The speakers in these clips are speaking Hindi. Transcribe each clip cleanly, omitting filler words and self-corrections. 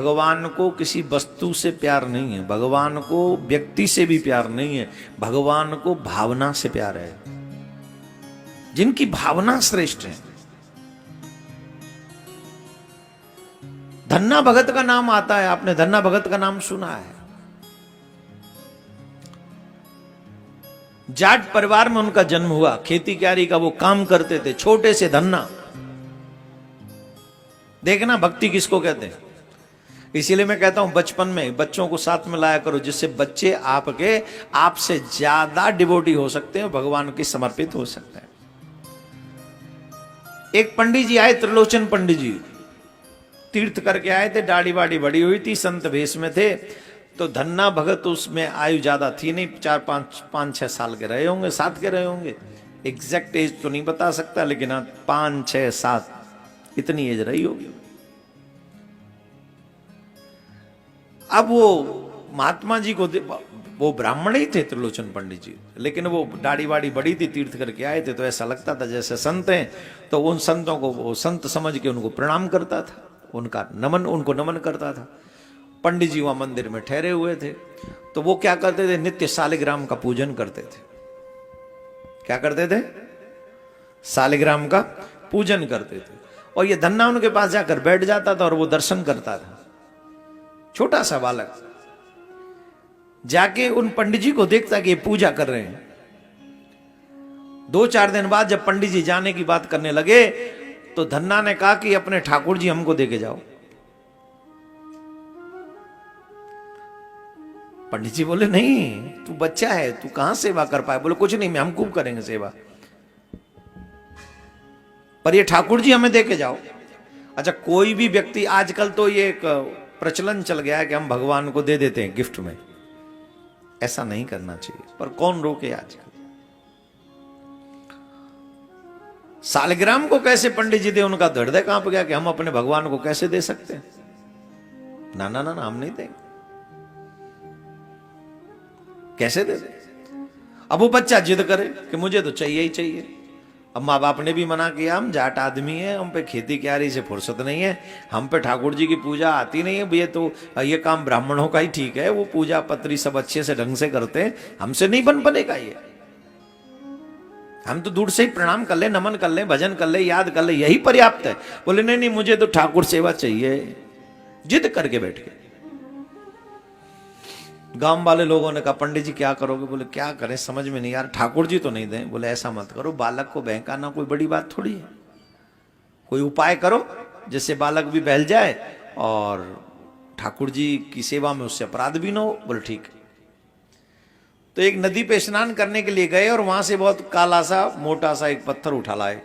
भगवान को किसी वस्तु से प्यार नहीं है, भगवान को व्यक्ति से भी प्यार नहीं है, भगवान को भावना से प्यार है, जिनकी भावना श्रेष्ठ है। धन्ना भगत का नाम आता है, आपने धन्ना भगत का नाम सुना है। जाट परिवार में उनका जन्म हुआ, खेती क्यारी का वो काम करते थे, छोटे से धन्ना। देखना भक्ति किसको कहते हैं। इसीलिए मैं कहता हूं बचपन में बच्चों को साथ में लाया करो, जिससे बच्चे आपसे ज्यादा डिवोटी हो सकते हैं, भगवान के समर्पित हो सकते हैं। एक पंडित जी आए, त्रिलोचन पंडित जी तीर्थ करके आए थे, दाढ़ी वाड़ी बड़ी हुई थी, संत भेष में थे। तो धन्ना भगत उसमें आयु ज्यादा थी नहीं, 4-5-6 साल के रहे होंगे, 7 के रहे होंगे, एग्जैक्ट एज तो नहीं बता सकता, लेकिन 5-6-7 इतनी एज रही होगी। अब वो महात्मा जी को, वो ब्राह्मण ही थे त्रिलोचन पंडित जी, लेकिन वो दाढ़ी वाड़ी बड़ी थी, तीर्थ करके आए थे, तो ऐसा लगता था जैसे संत हैं। तो उन संतों को वो संत समझ के उनको प्रणाम करता था, उनको नमन करता था। पंडित जी वहां मंदिर में ठहरे हुए थे, तो वो क्या करते थे, नित्य शालिग्राम का पूजन करते थे। क्या करते थे? शालिग्राम का पूजन करते थे। और ये धन्ना उनके पास जाकर बैठ जाता था और वो दर्शन करता था। छोटा सा बालक जाके उन पंडित जी को देखता कि ये पूजा कर रहे हैं। 2-4 दिन बाद जब पंडित जी जाने की बात करने लगे, तो धन्ना ने कहा कि अपने ठाकुर जी हमको देके जाओ। पंडित जी बोले नहीं, तू बच्चा है, तू कहां सेवा कर पाए। बोले कुछ नहीं, मैं हम खूब करेंगे सेवा, पर ये ठाकुर जी हमें देके जाओ। अच्छा, कोई भी व्यक्ति, आजकल तो ये एक प्रचलन चल गया है कि हम भगवान को दे देते हैं गिफ्ट में, ऐसा नहीं करना चाहिए, पर कौन रोके। आजकल शालिग्राम को कैसे पंडित जी दे, उनका हृदय कांप गया कि हम अपने भगवान को कैसे दे सकते हैं। ना ना ना, हम नहीं देंगे, कैसे दे दे। अब वो बच्चा जिद करे कि मुझे तो चाहिए ही चाहिए। अब माँ बाप ने भी मना किया, हम जाट आदमी हैं, हम पे खेती क्यारी से फुर्सत नहीं है, हम पे ठाकुर जी की पूजा आती नहीं है, ये काम ब्राह्मणों का ही ठीक है, वो पूजा पत्री सब अच्छे से ढंग से करते हैं, हमसे नहीं बन पड़ेगा ये। हम तो दूर से ही प्रणाम कर ले, नमन कर ले, भजन कर ले, याद कर ले, यही पर्याप्त है। बोले नहीं नहीं, मुझे तो ठाकुर सेवा चाहिए। जिद करके बैठ गए। गांव वाले लोगों ने कहा पंडित जी क्या करोगे। बोले क्या करें, समझ में नहीं यार, ठाकुर जी तो नहीं दें। बोले ऐसा मत करो, बालक को बहकाना कोई बड़ी बात थोड़ी है, कोई उपाय करो जिससे बालक भी बहल जाए और ठाकुर जी की सेवा में उससे अपराध भी ना हो। बोले ठीक है। तो एक नदी पे स्नान करने के लिए गए और वहां से बहुत काला सा मोटा सा एक पत्थर उठा लाए,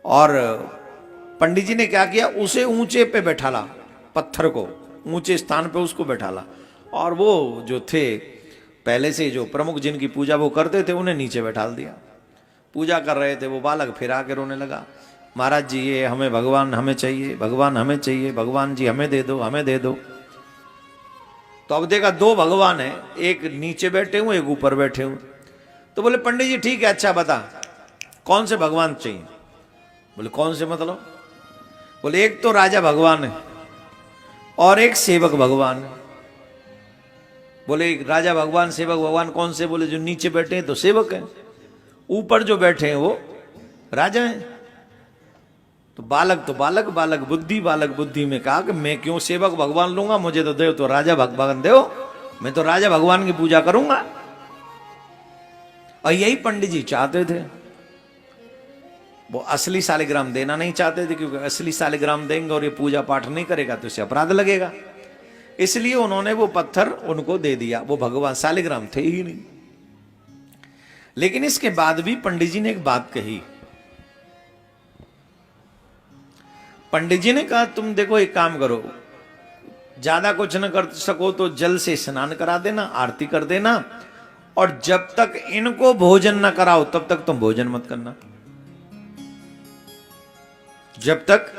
और पंडित जी ने क्या किया, उसे ऊंचे पे बैठाला, पत्थर को ऊंचे स्थान पे उसको बैठाला, और वो जो थे पहले से जो प्रमुख जिनकी पूजा वो करते थे उन्हें नीचे बैठाल दिया। पूजा कर रहे थे, वो बालक फिर आके रोने लगा, महाराज जी ये हमें भगवान हमें चाहिए, भगवान हमें चाहिए, भगवान जी हमें दे दो, हमें दे दो। तो अब देखा 2 भगवान है, एक नीचे बैठे हुए, एक ऊपर बैठे हुए। तो बोले पंडित जी ठीक है, अच्छा बता कौन से भगवान चाहिए। बोले कौन से मतलब। बोले एक तो राजा भगवान है और एक सेवक भगवान है। बोले राजा भगवान सेवक भगवान कौन से। बोले जो नीचे बैठे हैं तो सेवक हैं, ऊपर जो बैठे हैं वो राजा हैं। तो बालक बुद्धि में कहा कि मैं क्यों सेवक भगवान लूंगा, मुझे तो दे तो राजा भगवान दो, मैं तो राजा भगवान की पूजा करूंगा। और यही पंडित जी चाहते थे। वो असली शालिग्राम देना नहीं चाहते थे, क्योंकि असली शालिग्राम देंगे और ये पूजा पाठ नहीं करेगा तो इसे अपराध लगेगा। इसलिए उन्होंने वो पत्थर उनको दे दिया, वो भगवान शालिग्राम थे ही नहीं। लेकिन इसके बाद भी पंडित जी ने एक बात कही। पंडित जी ने कहा तुम देखो एक काम करो, ज्यादा कुछ न कर सको तो जल से स्नान करा देना, आरती कर देना, और जब तक इनको भोजन न कराओ तब तक तुम भोजन मत करना। जब तक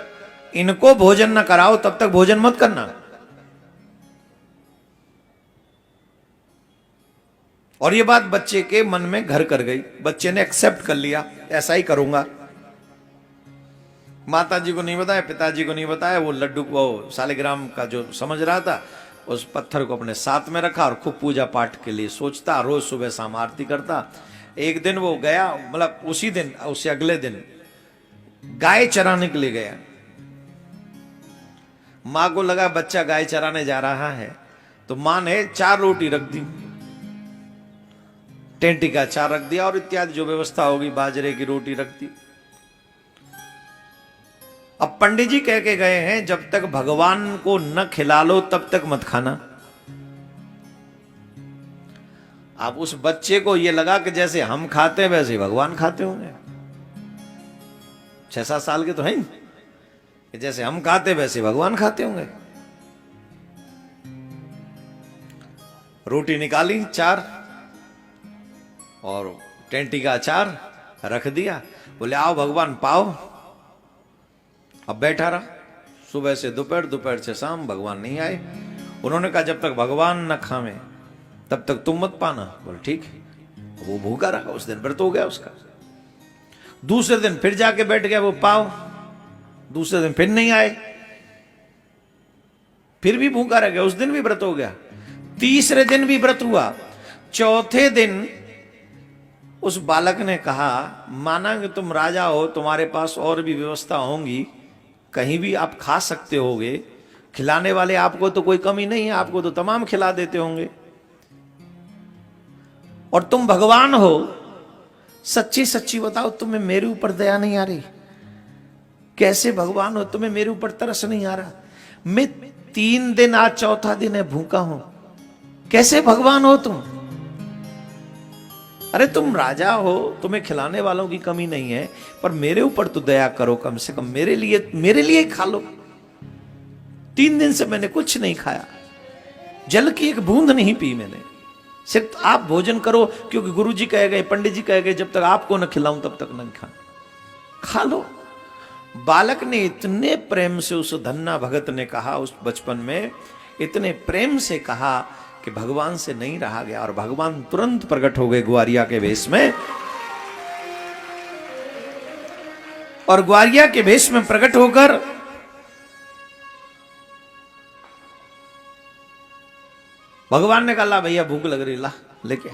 इनको भोजन न कराओ तब तक भोजन मत करना। और ये बात बच्चे के मन में घर कर गई, बच्चे ने एक्सेप्ट कर लिया, ऐसा ही करूंगा। माता जी को नहीं बताया, पिताजी को नहीं बताया। वो लड्डू को सालिग्राम का जो समझ रहा था, उस पत्थर को अपने साथ में रखा और खूब पूजा पाठ के लिए सोचता, रोज सुबह शाम आरती करता। एक दिन वो गया, मतलब उसी दिन, उससे अगले दिन गाय चराने के लिए गया। मां को लगा बच्चा गाय चराने जा रहा है, तो मां ने 4 रोटी रख दी, टेंटी का अचार रख दिया और इत्यादि जो व्यवस्था होगी, बाजरे की रोटी रख दी। अब पंडित जी कह के गए हैं, जब तक भगवान को न खिला लो तब तक मत खाना। अब उस बच्चे को यह लगा कि जैसे हम खाते हैं वैसे भगवान खाते होंगे। 6-7 साल के तो हैं, कि जैसे हम खाते वैसे भगवान खाते होंगे। रोटी निकाली 4 और टेंटी का अचार रख दिया। बोले आओ भगवान पाओ। अब बैठा रहा, सुबह से दोपहर, दोपहर से शाम, भगवान नहीं आए। उन्होंने कहा जब तक भगवान न खावे तब तक तुम मत पाना। बोले ठीक है। वो भूखा रहा, उस दिन व्रत हो गया उसका। दूसरे दिन फिर जाके बैठ गया, वो पाओ। दूसरे दिन फिर नहीं आए, फिर भी भूखा रह गया, उस दिन भी व्रत हो गया। तीसरे दिन भी व्रत हुआ। चौथे दिन उस बालक ने कहा, माना कि तुम राजा हो, तुम्हारे पास और भी व्यवस्था होंगी, कहीं भी आप खा सकते होगे, खिलाने वाले आपको तो कोई कमी नहीं है, आपको तो तमाम खिला देते होंगे, और तुम भगवान हो, सच्ची सच्ची बताओ, तुम्हें मेरे ऊपर दया नहीं आ रही? कैसे भगवान हो, तुम्हें मेरे ऊपर तरस नहीं आ रहा? मैं 3 दिन, आज चौथा दिन है, भूखा हूं, कैसे भगवान हो तुम? अरे तुम राजा हो, तुम्हें खिलाने वालों की कमी नहीं है, पर मेरे ऊपर तो दया करो, कम से कम मेरे लिए ही खा लो। 3 दिन से मैंने कुछ नहीं खाया, जल की एक बूंद नहीं पी मैंने, सिर्फ आप भोजन करो, क्योंकि गुरु जी कह गए, पंडित जी कह गए, जब तक आपको न खिलाऊं तब तक नहीं खा लो। बालक ने इतने प्रेम से, उस धन्ना भगत ने कहा, उस बचपन में इतने प्रेम से कहा कि भगवान से नहीं रहा गया, और भगवान तुरंत प्रकट हो गए ग्वारिया के वेश में। और ग्वारिया के वेश में प्रकट होकर भगवान ने कहा, ला भैया भूख लग रही, ला लेके।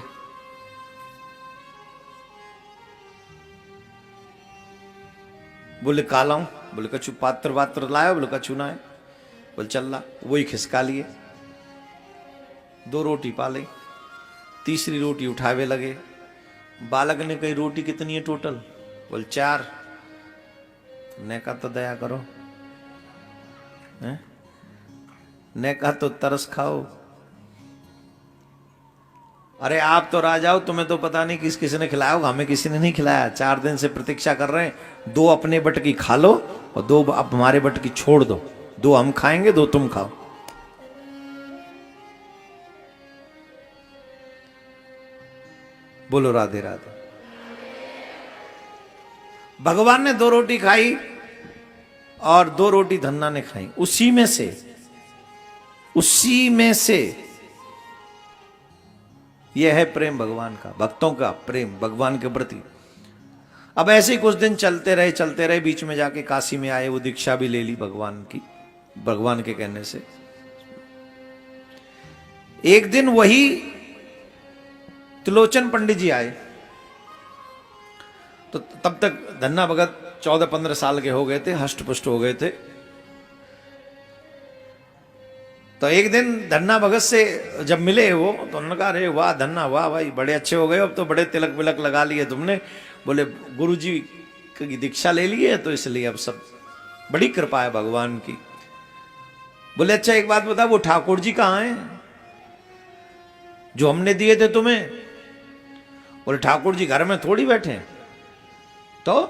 बोले काला हूं, बोले कछु पात्र वात्र लाया, बोले कछु ना है, बोले चल ला। वही खिसका लिए, 2 रोटी पाले, तीसरी रोटी उठावे लगे। बालक ने कही रोटी कितनी है टोटल? बोले 4। ने कहा तो दया करो, ने कहा तो तरस खाओ। अरे आप तो राजा हो, तुम्हें तो पता नहीं किस किसी ने खिलाया होगा, हमें किसी ने नहीं खिलाया, 4 दिन से प्रतीक्षा कर रहे हैं। 2 अपने बट की खा लो और 2 अब हमारे बट की छोड़ दो, 2 हम खाएंगे, 2 तुम खाओ। बोलो राधे राधे। भगवान ने 2 रोटी खाई और 2 रोटी धन्ना ने खाई। उसी में से यह है प्रेम भगवान का, भक्तों का प्रेम भगवान के प्रति। अब ऐसे ही कुछ दिन चलते रहे, बीच में जाके काशी में आए, वो दीक्षा भी ले ली भगवान की, भगवान के कहने से। एक दिन वही त्रिलोचन पंडित जी आए, तो तब तक धन्ना भगत 14-15 साल के हो गए थे, हष्ट पुष्ट हो गए थे। तो एक दिन धन्ना भगत से जब मिले वो, तो उन्होंने कहा, अरे वाह धन्ना, वाह भाई, बड़े अच्छे हो गए, अब तो बड़े तिलक विलक लगा लिए तुमने। बोले गुरु जी की दीक्षा ले ली है, तो इसलिए अब सब बड़ी कृपा है भगवान की। बोले अच्छा एक बात बता, वो ठाकुर जी कहाँ हैं जो हमने दिए थे तुम्हें? बोले ठाकुर जी घर में थोड़ी बैठे हैं। तो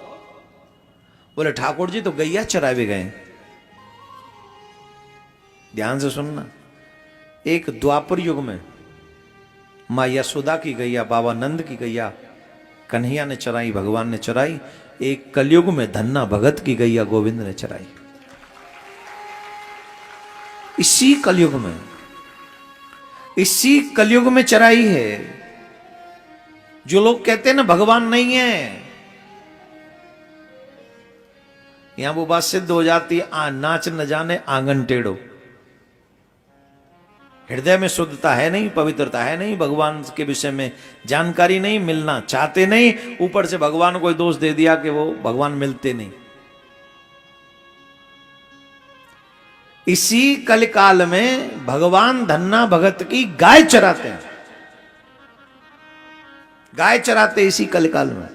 बोले ठाकुर जी तो गैया चरावे गए। ध्यान से सुनना, एक द्वापर युग में मां यशोदा की गैया, बाबा नंद की गैया कन्हैया ने चराई, भगवान ने चराई। एक कलयुग में धन्ना भगत की गैया गोविंद ने चराई। इसी कलयुग में चराई है। जो लोग कहते हैं ना भगवान नहीं है, यहां वो बात सिद्ध हो जाती है, नाच न जाने आंगन टेढ़ो। हृदय में शुद्धता है नहीं, पवित्रता है नहीं, भगवान के विषय में जानकारी नहीं, मिलना चाहते नहीं, ऊपर से भगवान को दोष दे दिया कि वो भगवान मिलते नहीं। इसी कलिकाल में भगवान धन्ना भगत की गाय चराते हैं, गाय चराते इसी कलिकाल में।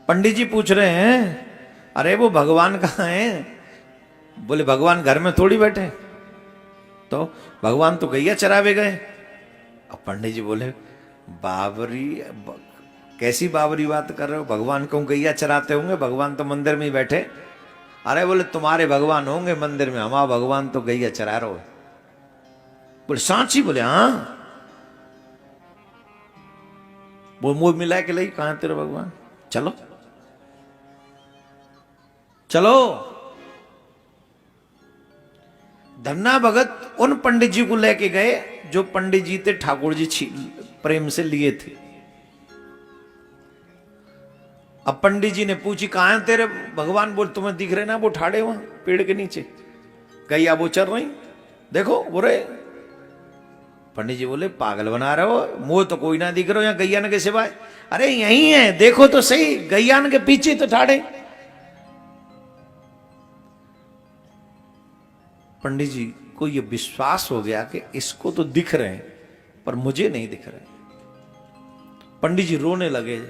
पंडित जी पूछ रहे हैं, अरे वो भगवान कहाँ हैं? बोले भगवान घर में थोड़ी बैठे, तो भगवान तो गैया चरावे गए। अब पंडित जी बोले बाबरी, कैसी बाबरी बात कर रहे हो? भगवान को गैया चराते होंगे, भगवान तो मंदिर में ही बैठे। अरे बोले तुम्हारे भगवान होंगे मंदिर में, हमारा भगवान तो गैया चरा रहे हो। बोले सांची? बोले हाँ। वो मुंह मिला के लाई, कहां तेरे भगवान? चलो चलो। धन्ना भगत उन पंडित जी को लेके गए जो पंडित जी थे ठाकुर जी प्रेम से लिए थे। अब पंडित जी ने पूछी कहां है तेरे भगवान? बोल तुम्हें दिख रहे ना वो ठाड़े वहां पेड़ के नीचे, गैया वो चल रही, देखो बोले। पंडित जी बोले पागल बना रहे हो, मुंह तो कोई ना दिख रहा हो यहाँ गैयान के सिवाय। अरे यही है, देखो तो सही, गैयान के पीछे तो ठाड़े। पंडित जी को यह विश्वास हो गया कि इसको तो दिख रहे हैं पर मुझे नहीं दिख रहे। पंडित जी रोने लगे,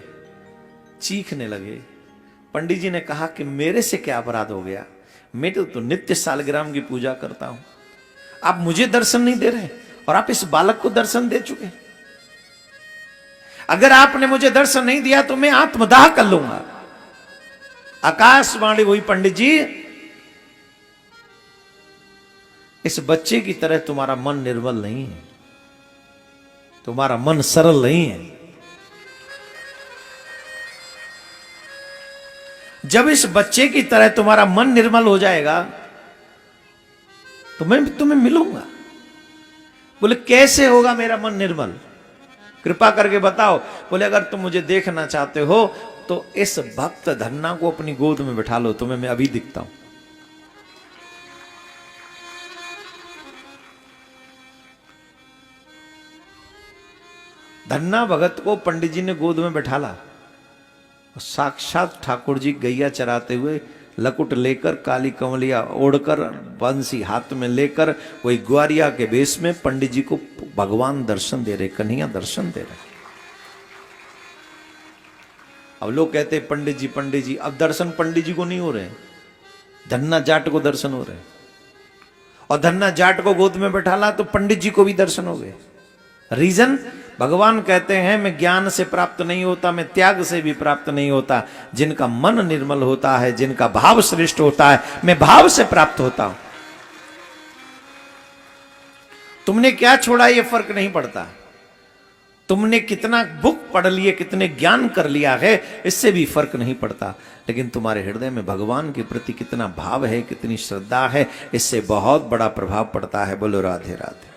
चीखने लगे। पंडित जी ने कहा कि मेरे से क्या अपराध हो गया? मैं तो नित्य सालग्राम की पूजा करता हूं, आप मुझे दर्शन नहीं दे रहे और आप इस बालक को दर्शन दे चुके। अगर आपने मुझे दर्शन नहीं दिया तो मैं आत्मदाह कर लूंगा। आकाशवाणी हुई, पंडित जी इस बच्चे की तरह तुम्हारा मन निर्मल नहीं है, तुम्हारा मन सरल नहीं है। जब इस बच्चे की तरह तुम्हारा मन निर्मल हो जाएगा तो मैं तुम्हें मिलूंगा। बोले कैसे होगा मेरा मन निर्मल? कृपा करके बताओ। बोले अगर तुम मुझे देखना चाहते हो तो इस भक्त धन्ना को अपनी गोद में बिठा लो, तुम्हें मैं अभी दिखता हूं। धन्ना भगत को पंडित जी ने गोद में बैठाला। साक्षात ठाकुर जी गैया चराते हुए लकुट लेकर, काली कमलिया ओढ़कर, बंसी हाथ में लेकर, वही ग्वारिया के वेश में पंडित जी को भगवान दर्शन दे रहे, कन्हैया दर्शन दे रहे। अब लोग कहते पंडित जी, अब दर्शन पंडित जी को नहीं हो रहे, धन्ना जाट को दर्शन हो रहे। और धन्ना जाट को गोद में बैठाला तो पंडित जी को भी दर्शन हो गए। रीजन, भगवान कहते हैं मैं ज्ञान से प्राप्त नहीं होता, मैं त्याग से भी प्राप्त नहीं होता। जिनका मन निर्मल होता है, जिनका भाव श्रेष्ठ होता है, मैं भाव से प्राप्त होता हूं। तुमने क्या छोड़ा ये फर्क नहीं पड़ता, तुमने कितना बुक पढ़ लिए, कितने ज्ञान कर लिया है, इससे भी फर्क नहीं पड़ता। लेकिन तुम्हारे हृदय में भगवान के प्रति कितना भाव है, कितनी श्रद्धा है, इससे बहुत बड़ा प्रभाव पड़ता है। बोलो राधे राधे।